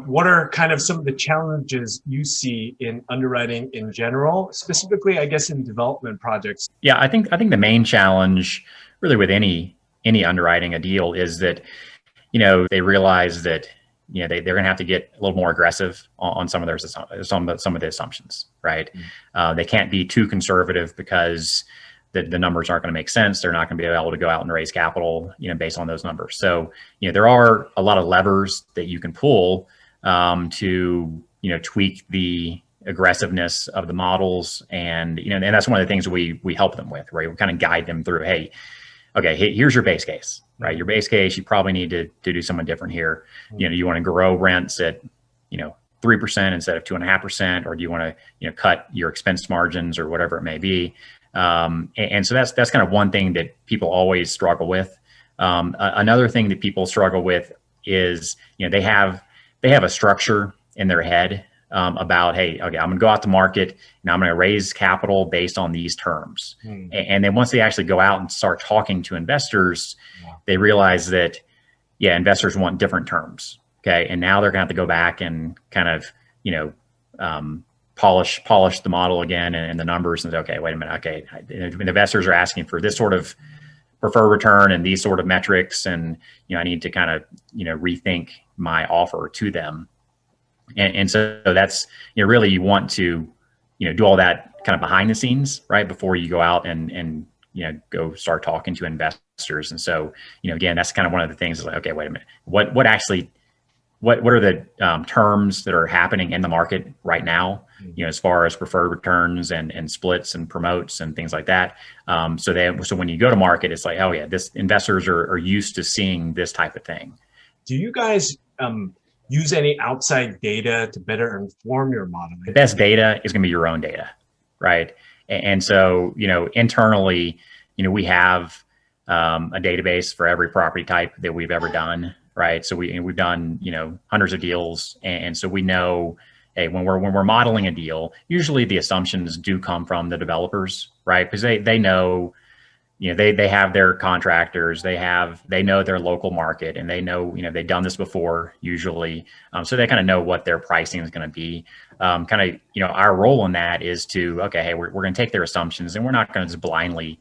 What are kind of some of the challenges you see in underwriting in general, specifically, I guess, in development projects? Yeah, I think the main challenge really with any underwriting a deal is that, they realize that, they're going to have to get a little more aggressive on some of their some of the assumptions, right? They can't be too conservative because the numbers aren't going to make sense. They're not going to be able to go out and raise capital, based on those numbers. So, there are a lot of levers that you can pull to, tweak the aggressiveness of the models, and and that's one of the things we help them with, right? We kind of guide them through, hey, okay, here's your base case, right? Your base case, you probably need to do something different here. You want to grow rents at 3% instead of 2.5%, or do you want to cut your expense margins or whatever it may be? And so that's kind of one thing that people always struggle with. Another thing that people struggle with is they have a structure in their head about, hey, okay, I'm going to go out to market and I'm going to raise capital based on these terms. And then once they actually go out and start talking to investors, they realize that, investors want different terms. Okay. And now they're going to have to go back and kind of, polish the model again and the numbers, and say, okay, wait a minute. Okay. Investors are asking for this sort of preferred return and these sort of metrics. And, I need to kind of, rethink my offer to them. And so that's, really you want to, do all that kind of behind the scenes, right? Before you go out and go start talking to investors. And so, again, that's kind of one of the things is like, okay, wait a minute, what are the terms that are happening in the market right now, as far as preferred returns and splits and promotes and things like that. So when you go to market, it's like, oh yeah, investors are used to seeing this type of thing. Do you guys use any outside data to better inform your modeling? The best data is going to be your own data, right? And so, internally, we have a database for every property type that we've ever done, right? So we've done, hundreds of deals. And so we know, hey, when we're modeling a deal, usually the assumptions do come from the developers, right? Because they know, they have their contractors, they know their local market, and they know, they've done this before usually. So they kind of know what their pricing is going to be. Our role in that is to, okay, hey, we're going to take their assumptions, and we're not going to just blindly,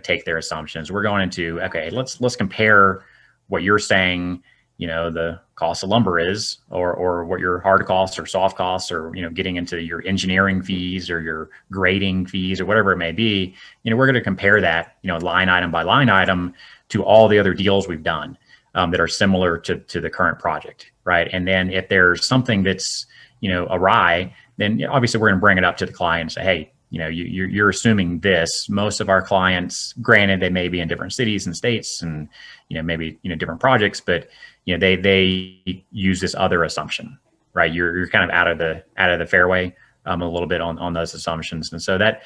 take their assumptions. We're going to, okay, let's compare what you're saying, the cost of lumber is, or what your hard costs or soft costs, or, getting into your engineering fees or your grading fees or whatever it may be. We're going to compare that, line item by line item to all the other deals we've done that are similar to the current project, right? And then if there's something that's, awry, then obviously we're going to bring it up to the client and say, hey, you're assuming this. Most of our clients, granted, they may be in different cities and states and, maybe, different projects, but, they use this other assumption, right? You're kind of out of the fairway a little bit on those assumptions. And so that,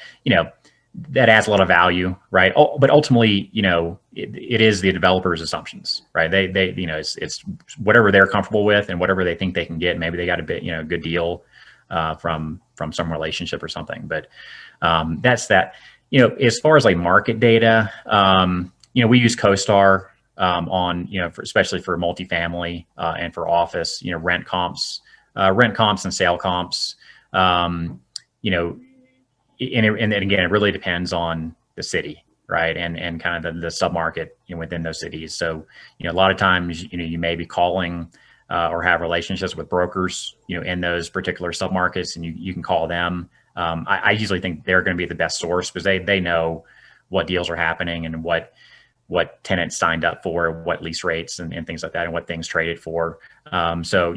that adds a lot of value, right? Oh, but ultimately, it is the developer's assumptions, right? They it's whatever they're comfortable with and whatever they think they can get. Maybe they got a bit, good deal from some relationship or something. But that's that. As far as like market data, we use CoStar on, especially for multifamily and for office, rent comps and sale comps. And again, it really depends on the city, right? And kind of the submarket within those cities. So, a lot of times, you may be calling or have relationships with brokers, in those particular submarkets, and you can call them. I usually think they're going to be the best source because they know what deals are happening and what tenants signed up for, what lease rates and things like that, and what things traded for. So,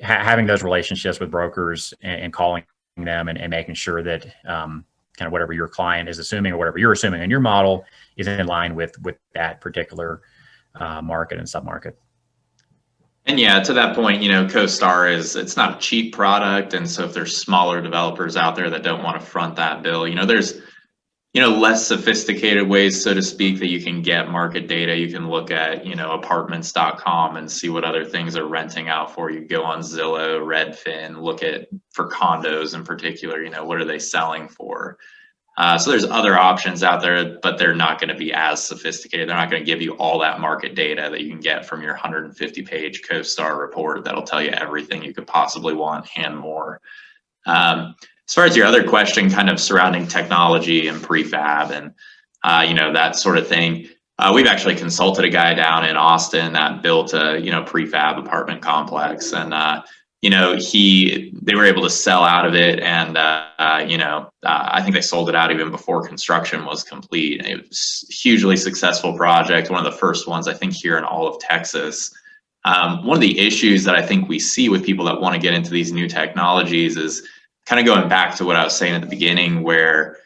having those relationships with brokers and calling them and making sure that kind of whatever your client is assuming or whatever you're assuming in your model is in line with that particular market and submarket. And yeah, to that point, CoStar it's not a cheap product. And so if there's smaller developers out there that don't want to front that bill, there's less sophisticated ways, so to speak, that you can get market data. You can look at, apartments.com and see what other things are renting out for. You go on Zillow, Redfin, look at for condos in particular, what are they selling for? So there's other options out there, but they're not going to be as sophisticated. They're not going to give you all that market data that you can get from your 150-page CoStar report that'll tell you everything you could possibly want and more. As far as your other question, kind of surrounding technology and prefab and that sort of thing, we've actually consulted a guy down in Austin that built a prefab apartment complex, and they were able to sell out of it, and I think they sold it out even before construction was complete. It was a hugely successful project, one of the first ones I think here in all of Texas. One of the issues that I think we see with people that want to get into these new technologies is kind of going back to what I was saying at the beginning, where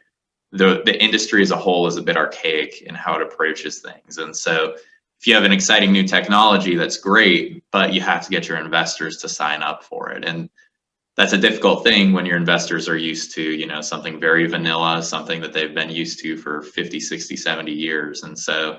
the industry as a whole is a bit archaic in how it approaches things. And so if you have an exciting new technology, that's great, but you have to get your investors to sign up for it. And that's a difficult thing when your investors are used to, something very vanilla, something that they've been used to for 50, 60, 70 years. And so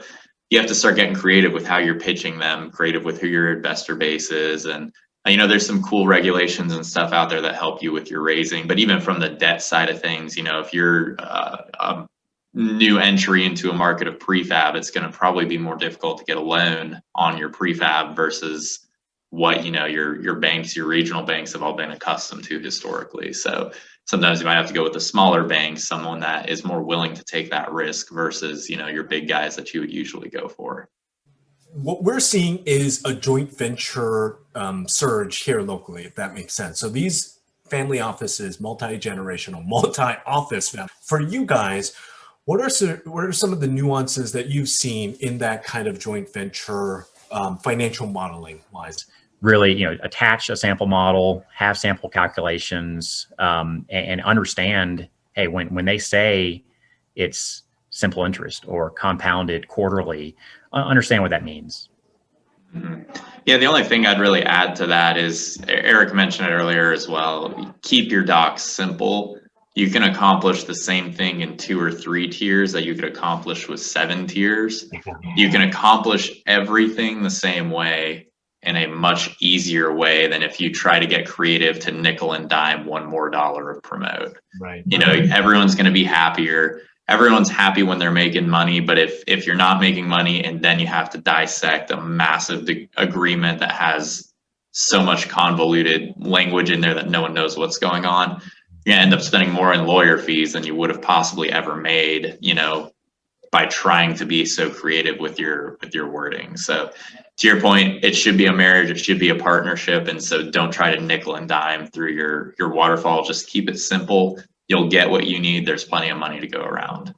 you have to start getting creative with how you're pitching them, creative with who your investor base is. And there's some cool regulations and stuff out there that help you with your raising. But even from the debt side of things, if you're a new entry into a market of prefab, it's going to probably be more difficult to get a loan on your prefab versus what your banks, your regional banks have all been accustomed to historically. So sometimes you might have to go with a smaller bank, someone that is more willing to take that risk versus your big guys that you would usually go for. What we're seeing is a joint venture surge here locally, if that makes sense. So these family offices, multi-generational, multi-office. For you guys, what are some of the nuances that you've seen in that kind of joint venture financial modeling wise? Really, attach a sample model, have sample calculations, and understand, hey, when they say it's simple interest or compounded quarterly, understand what that means. Mm-hmm. Yeah, the only thing I'd really add to that is, Eric mentioned it earlier as well, keep your docs simple. You can accomplish the same thing in 2 or 3 tiers that you could accomplish with 7 tiers. You can accomplish everything the same way in a much easier way than if you try to get creative to nickel and dime $1 more of promote. Right. Everyone's going to be happier. Everyone's happy when they're making money, but if you're not making money and then you have to dissect a massive agreement that has so much convoluted language in there that no one knows what's going on, you're gonna end up spending more in lawyer fees than you would have possibly ever made, by trying to be so creative with your wording. So to your point, it should be a marriage, it should be a partnership. And so don't try to nickel and dime through your waterfall. Just keep it simple. You'll get what you need. There's plenty of money to go around.